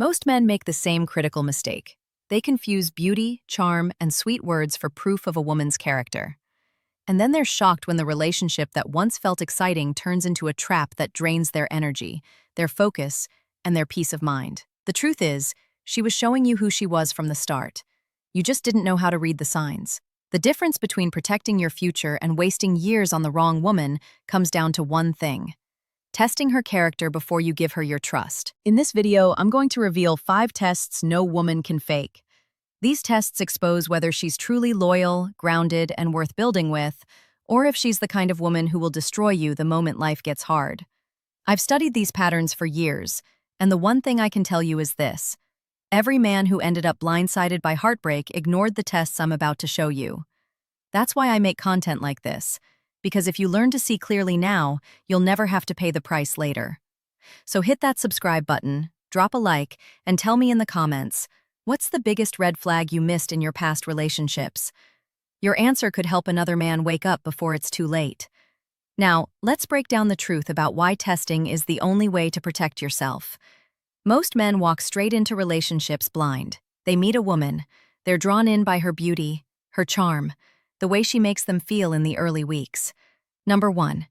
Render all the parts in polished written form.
Most men make the same critical mistake. They confuse beauty, charm, and sweet words for proof of a woman's character. And then they're shocked when the relationship that once felt exciting turns into a trap that drains their energy, their focus, and their peace of mind. The truth is, she was showing you who she was from the start. You just didn't know how to read the signs. The difference between protecting your future and wasting years on the wrong woman comes down to one thing: testing her character before you give her your trust. In this video, I'm going to reveal 5 tests no woman can fake. These tests expose whether she's truly loyal, grounded, and worth building with, or if she's the kind of woman who will destroy you the moment life gets hard. I've studied these patterns for years, and the one thing I can tell you is this: every man who ended up blindsided by heartbreak ignored the tests I'm about to show you. That's why I make content like this, because if you learn to see clearly now, you'll never have to pay the price later. So hit that subscribe button, drop a like, and tell me in the comments, what's the biggest red flag you missed in your past relationships? Your answer could help another man wake up before it's too late. Now, let's break down the truth about why testing is the only way to protect yourself. Most men walk straight into relationships blind. They meet a woman. They're drawn in by her beauty, her charm, the way she makes them feel in the early weeks. Number 1.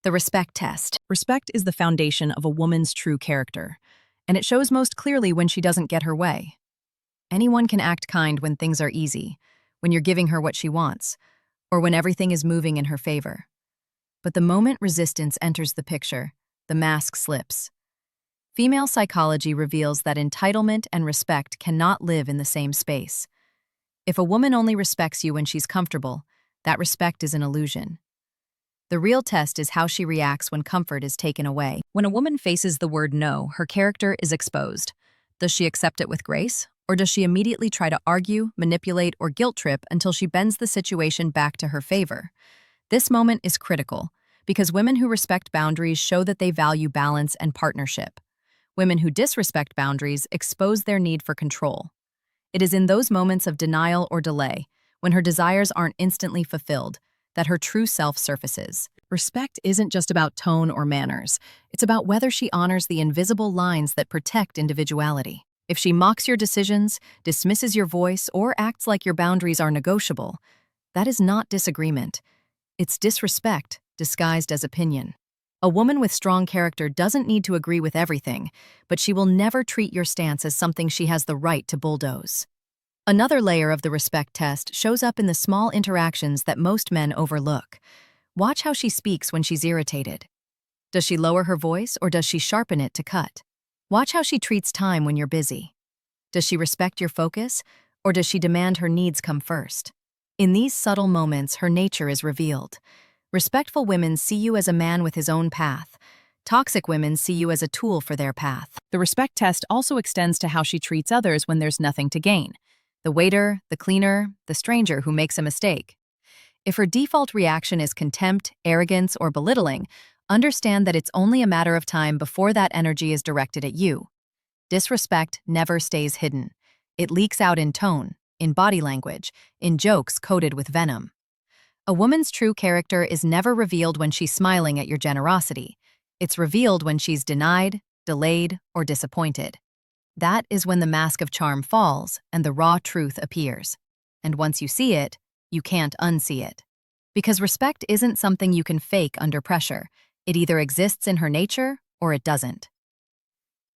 The respect test. Respect is the foundation of a woman's true character, and it shows most clearly when she doesn't get her way. Anyone can act kind when things are easy, when you're giving her what she wants, or when everything is moving in her favor. But the moment resistance enters the picture, the mask slips. Female psychology reveals that entitlement and respect cannot live in the same space. If a woman only respects you when she's comfortable, that respect is an illusion. The real test is how she reacts when comfort is taken away. When a woman faces the word no, her character is exposed. Does she accept it with grace, or does she immediately try to argue, manipulate, or guilt trip until she bends the situation back to her favor? This moment is critical, because women who respect boundaries show that they value balance and partnership. Women who disrespect boundaries expose their need for control. It is in those moments of denial or delay, when her desires aren't instantly fulfilled, that her true self surfaces. Respect isn't just about tone or manners. It's about whether she honors the invisible lines that protect individuality. If she mocks your decisions, dismisses your voice, or acts like your boundaries are negotiable, that is not disagreement. It's disrespect disguised as opinion. A woman with strong character doesn't need to agree with everything, but she will never treat your stance as something she has the right to bulldoze. Another layer of the respect test shows up in the small interactions that most men overlook. Watch how she speaks when she's irritated. Does she lower her voice, or does she sharpen it to cut? Watch how she treats time when you're busy. Does she respect your focus, or does she demand her needs come first? In these subtle moments, her nature is revealed. Respectful women see you as a man with his own path. Toxic women see you as a tool for their path. The respect test also extends to how she treats others when there's nothing to gain. The waiter, the cleaner, the stranger who makes a mistake. If her default reaction is contempt, arrogance, or belittling, understand that it's only a matter of time before that energy is directed at you. Disrespect never stays hidden. It leaks out in tone, in body language, in jokes coated with venom. A woman's true character is never revealed when she's smiling at your generosity. It's revealed when she's denied, delayed, or disappointed. That is when the mask of charm falls and the raw truth appears. And once you see it, you can't unsee it. Because respect isn't something you can fake under pressure. It either exists in her nature or it doesn't.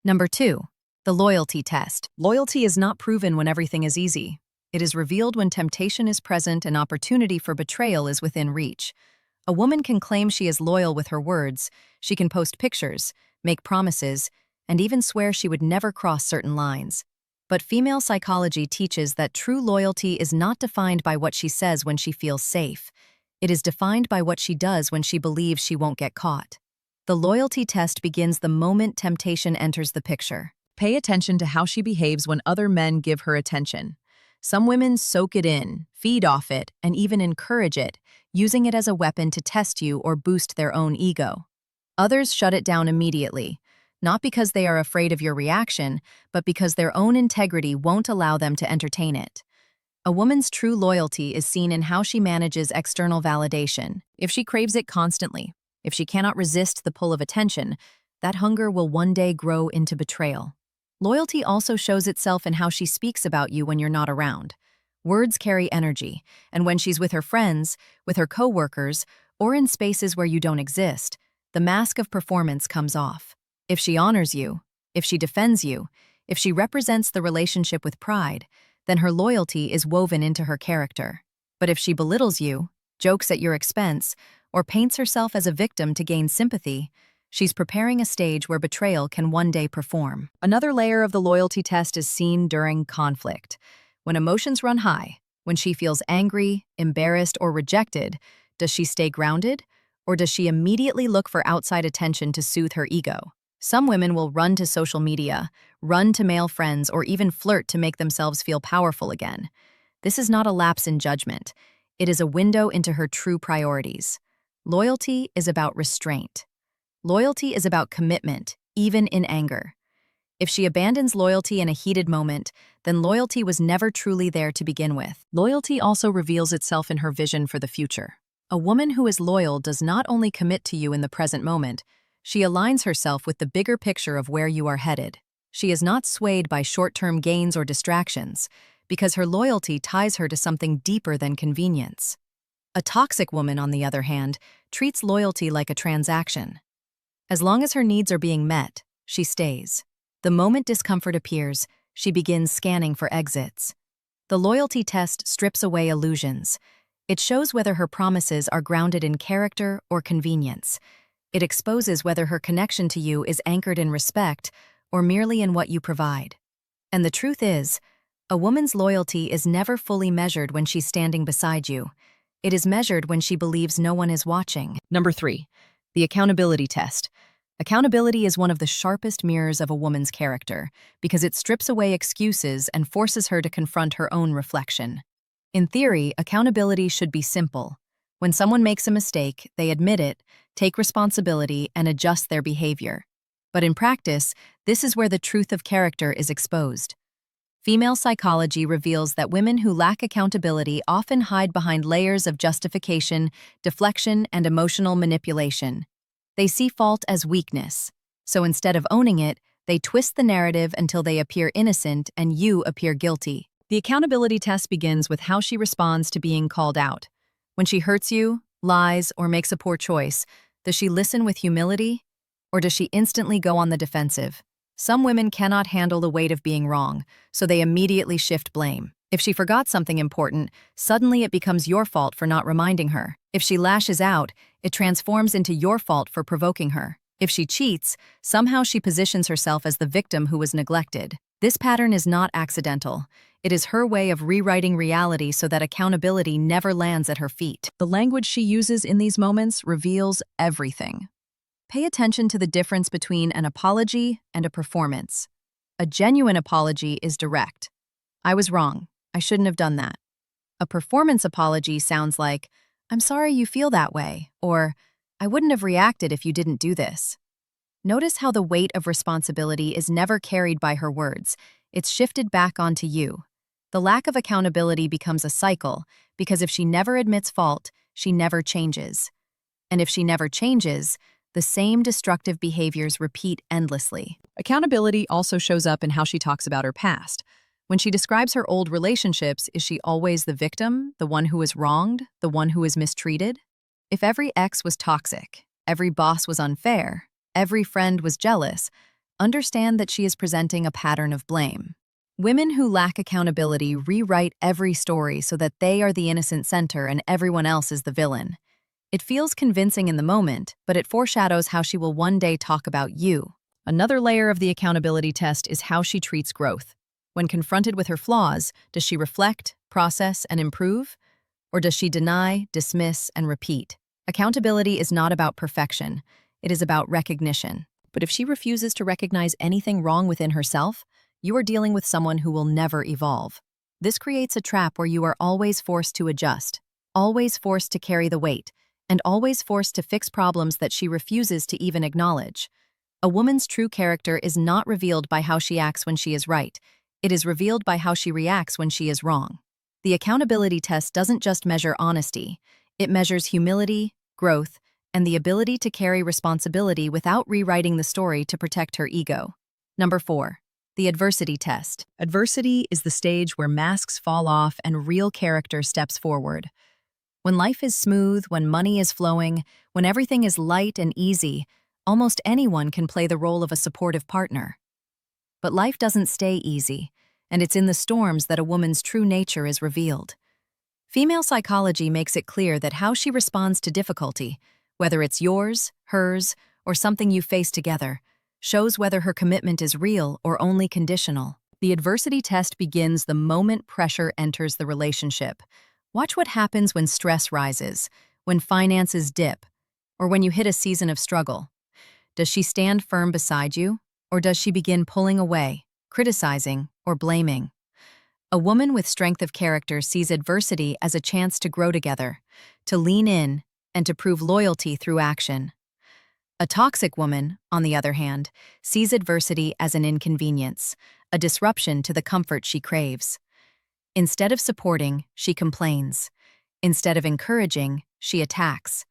Number 2. The loyalty test. Loyalty is not proven when everything is easy. It is revealed when temptation is present and opportunity for betrayal is within reach. A woman can claim she is loyal with her words. She can post pictures, make promises, and even swear she would never cross certain lines. But female psychology teaches that true loyalty is not defined by what she says when she feels safe. It is defined by what she does when she believes she won't get caught. The loyalty test begins the moment temptation enters the picture. Pay attention to how she behaves when other men give her attention. Some women soak it in, feed off it, and even encourage it, using it as a weapon to test you or boost their own ego. Others shut it down immediately, not because they are afraid of your reaction, but because their own integrity won't allow them to entertain it. A woman's true loyalty is seen in how she manages external validation. If she craves it constantly, if she cannot resist the pull of attention, that hunger will one day grow into betrayal. Loyalty also shows itself in how she speaks about you when you're not around. Words carry energy, and when she's with her friends, with her coworkers, or in spaces where you don't exist, the mask of performance comes off. If she honors you, if she defends you, if she represents the relationship with pride, then her loyalty is woven into her character. But if she belittles you, jokes at your expense, or paints herself as a victim to gain sympathy, she's preparing a stage where betrayal can one day perform. Another layer of the loyalty test is seen during conflict. When emotions run high, when she feels angry, embarrassed, or rejected, does she stay grounded? Or does she immediately look for outside attention to soothe her ego? Some women will run to social media, run to male friends, or even flirt to make themselves feel powerful again. This is not a lapse in judgment. It is a window into her true priorities. Loyalty is about restraint. Loyalty is about commitment, even in anger. If she abandons loyalty in a heated moment, then loyalty was never truly there to begin with. Loyalty also reveals itself in her vision for the future. A woman who is loyal does not only commit to you in the present moment, she aligns herself with the bigger picture of where you are headed. She is not swayed by short-term gains or distractions, because her loyalty ties her to something deeper than convenience. A toxic woman, on the other hand, treats loyalty like a transaction. As long as her needs are being met, she stays. The moment discomfort appears, she begins scanning for exits. The loyalty test strips away illusions. It shows whether her promises are grounded in character or convenience. It exposes whether her connection to you is anchored in respect or merely in what you provide. And the truth is, a woman's loyalty is never fully measured when she's standing beside you. It is measured when she believes no one is watching. Number 3, the accountability test. Accountability is one of the sharpest mirrors of a woman's character because it strips away excuses and forces her to confront her own reflection. In theory, accountability should be simple. When someone makes a mistake, they admit it, take responsibility, and adjust their behavior. But in practice, this is where the truth of character is exposed. Female psychology reveals that women who lack accountability often hide behind layers of justification, deflection, and emotional manipulation. They see fault as weakness, so instead of owning it, they twist the narrative until they appear innocent and you appear guilty. The accountability test begins with how she responds to being called out. When she hurts you, lies, or makes a poor choice, does she listen with humility, or does she instantly go on the defensive? Some women cannot handle the weight of being wrong, so they immediately shift blame. If she forgot something important, suddenly it becomes your fault for not reminding her. If she lashes out, it transforms into your fault for provoking her. If she cheats, somehow she positions herself as the victim who was neglected. This pattern is not accidental. It is her way of rewriting reality so that accountability never lands at her feet. The language she uses in these moments reveals everything. Pay attention to the difference between an apology and a performance. A genuine apology is direct. I was wrong. I shouldn't have done that. A performance apology sounds like, I'm sorry you feel that way, or I wouldn't have reacted if you didn't do this. Notice how the weight of responsibility is never carried by her words. It's shifted back onto you. The lack of accountability becomes a cycle because if she never admits fault, she never changes. And if she never changes, the same destructive behaviors repeat endlessly. Accountability also shows up in how she talks about her past. When she describes her old relationships, is she always the victim, the one who is wronged, the one who is mistreated? If every ex was toxic, every boss was unfair, every friend was jealous, understand that she is presenting a pattern of blame. Women who lack accountability rewrite every story so that they are the innocent center and everyone else is the villain. It feels convincing in the moment, but it foreshadows how she will one day talk about you. Another layer of the accountability test is how she treats growth. When confronted with her flaws, does she reflect, process, and improve? Or does she deny, dismiss, and repeat? Accountability is not about perfection. It is about recognition. But if she refuses to recognize anything wrong within herself, you are dealing with someone who will never evolve. This creates a trap where you are always forced to adjust, always forced to carry the weight, and always forced to fix problems that she refuses to even acknowledge. A woman's true character is not revealed by how she acts when she is right. It is revealed by how she reacts when she is wrong. The accountability test doesn't just measure honesty. It measures humility, growth, and the ability to carry responsibility without rewriting the story to protect her ego. Number 4. The adversity test. Adversity is the stage where masks fall off and real character steps forward. When life is smooth, when money is flowing, when everything is light and easy, almost anyone can play the role of a supportive partner. But life doesn't stay easy, and it's in the storms that a woman's true nature is revealed. Female psychology makes it clear that how she responds to difficulty, whether it's yours, hers, or something you face together, shows whether her commitment is real or only conditional. The adversity test begins the moment pressure enters the relationship. Watch what happens when stress rises, when finances dip, or when you hit a season of struggle. Does she stand firm beside you, or does she begin pulling away, criticizing, or blaming? A woman with strength of character sees adversity as a chance to grow together, to lean in, and to prove loyalty through action. A toxic woman, on the other hand, sees adversity as an inconvenience, a disruption to the comfort she craves. Instead of supporting, she complains. Instead of encouraging, she attacks.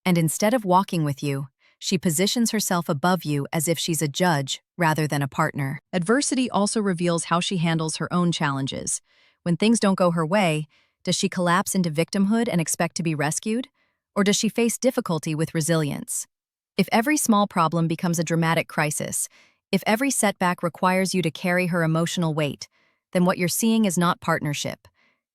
And instead of walking with you, she positions herself above you as if she's a judge rather than a partner. Adversity also reveals how she handles her own challenges. When things don't go her way, does she collapse into victimhood and expect to be rescued? Or does she face difficulty with resilience? If every small problem becomes a dramatic crisis, if every setback requires you to carry her emotional weight, then what you're seeing is not partnership.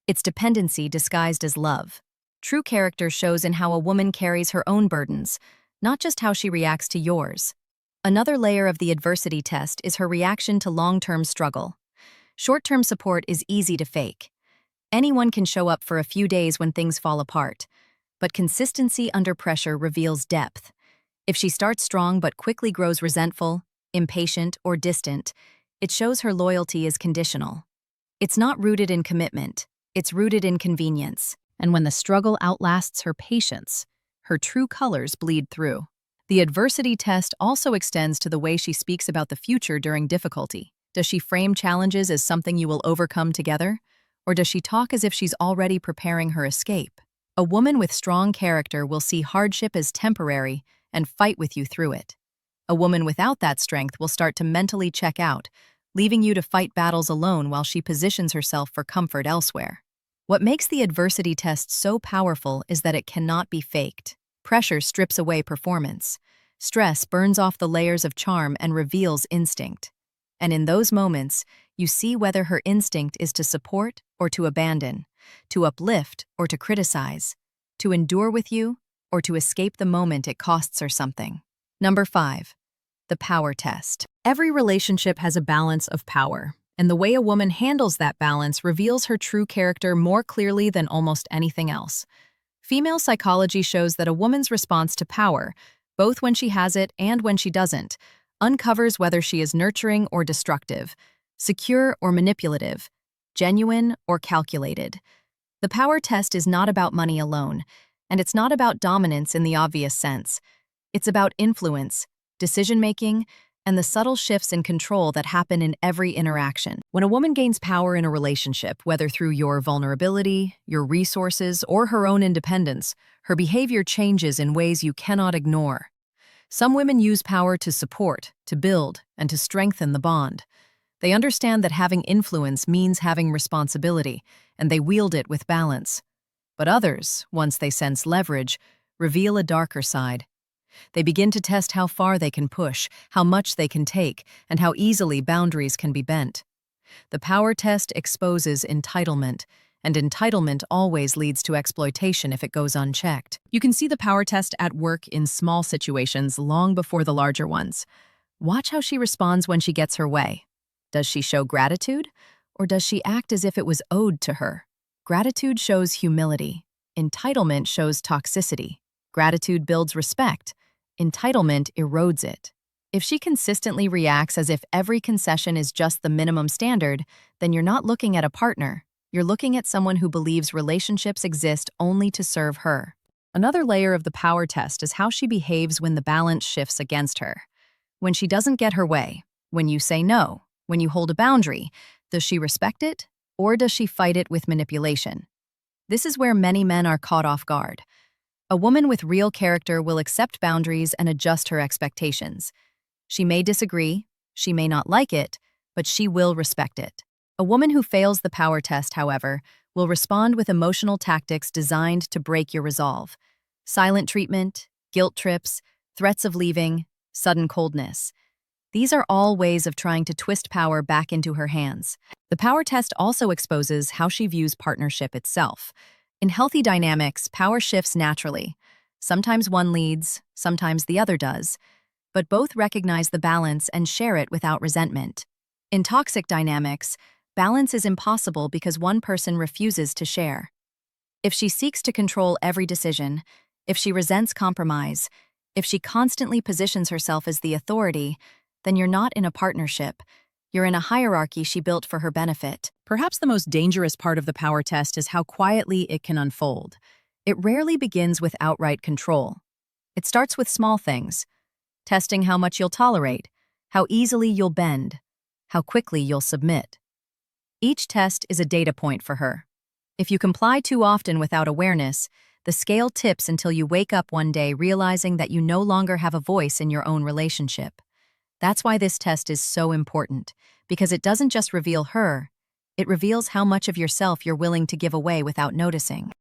It's dependency disguised as love. True character shows in how a woman carries her own burdens, not just how she reacts to yours. Another layer of the adversity test is her reaction to long-term struggle. Short-term support is easy to fake. Anyone can show up for a few days when things fall apart, but consistency under pressure reveals depth. If she starts strong but quickly grows resentful, impatient, or distant, it shows her loyalty is conditional. It's not rooted in commitment, it's rooted in convenience. And when the struggle outlasts her patience, her true colors bleed through. The adversity test also extends to the way she speaks about the future during difficulty. Does she frame challenges as something you will overcome together? Or does she talk as if she's already preparing her escape? A woman with strong character will see hardship as temporary and fight with you through it. A woman without that strength will start to mentally check out, leaving you to fight battles alone while she positions herself for comfort elsewhere. What makes the adversity test so powerful is that it cannot be faked. Pressure strips away performance. Stress burns off the layers of charm and reveals instinct. And in those moments, you see whether her instinct is to support or to abandon, to uplift or to criticize, to endure with you or to escape the moment it costs her something. Number 5. The power test. Every relationship has a balance of power, and the way a woman handles that balance reveals her true character more clearly than almost anything else. Female psychology shows that a woman's response to power, both when she has it and when she doesn't, uncovers whether she is nurturing or destructive, secure or manipulative, genuine or calculated. The power test is not about money alone, and it's not about dominance in the obvious sense. It's about influence, decision-making, and the subtle shifts in control that happen in every interaction. When a woman gains power in a relationship, whether through your vulnerability, your resources, or her own independence, her behavior changes in ways you cannot ignore. Some women use power to support, to build, and to strengthen the bond. They understand that having influence means having responsibility, and they wield it with balance. But others, once they sense leverage, reveal a darker side. They begin to test how far they can push, how much they can take, and how easily boundaries can be bent. The power test exposes entitlement, and entitlement always leads to exploitation if it goes unchecked. You can see the power test at work in small situations long before the larger ones. Watch how she responds when she gets her way. Does she show gratitude, or does she act as if it was owed to her? Gratitude shows humility. Entitlement shows toxicity. Gratitude builds respect. Entitlement erodes it. If she consistently reacts as if every concession is just the minimum standard, then you're not looking at a partner. You're looking at someone who believes relationships exist only to serve her. Another layer of the power test is how she behaves when the balance shifts against her. When she doesn't get her way, when you say no, when you hold a boundary, does she respect it, or does she fight it with manipulation? This is where many men are caught off guard. A woman with real character will accept boundaries and adjust her expectations. She may disagree, she may not like it, but she will respect it. A woman who fails the power test, however, will respond with emotional tactics designed to break your resolve. Silent treatment, guilt trips, threats of leaving, sudden coldness. These are all ways of trying to twist power back into her hands. The power test also exposes how she views partnership itself. In healthy dynamics, power shifts naturally. Sometimes one leads, sometimes the other does, but both recognize the balance and share it without resentment. In toxic dynamics, balance is impossible because one person refuses to share. If she seeks to control every decision, if she resents compromise, if she constantly positions herself as the authority, then you're not in a partnership. You're in a hierarchy she built for her benefit. Perhaps the most dangerous part of the power test is how quietly it can unfold. It rarely begins with outright control. It starts with small things, testing how much you'll tolerate, how easily you'll bend, how quickly you'll submit. Each test is a data point for her. If you comply too often without awareness, the scale tips until you wake up one day realizing that you no longer have a voice in your own relationship. That's why this test is so important, because it doesn't just reveal her, it reveals how much of yourself you're willing to give away without noticing.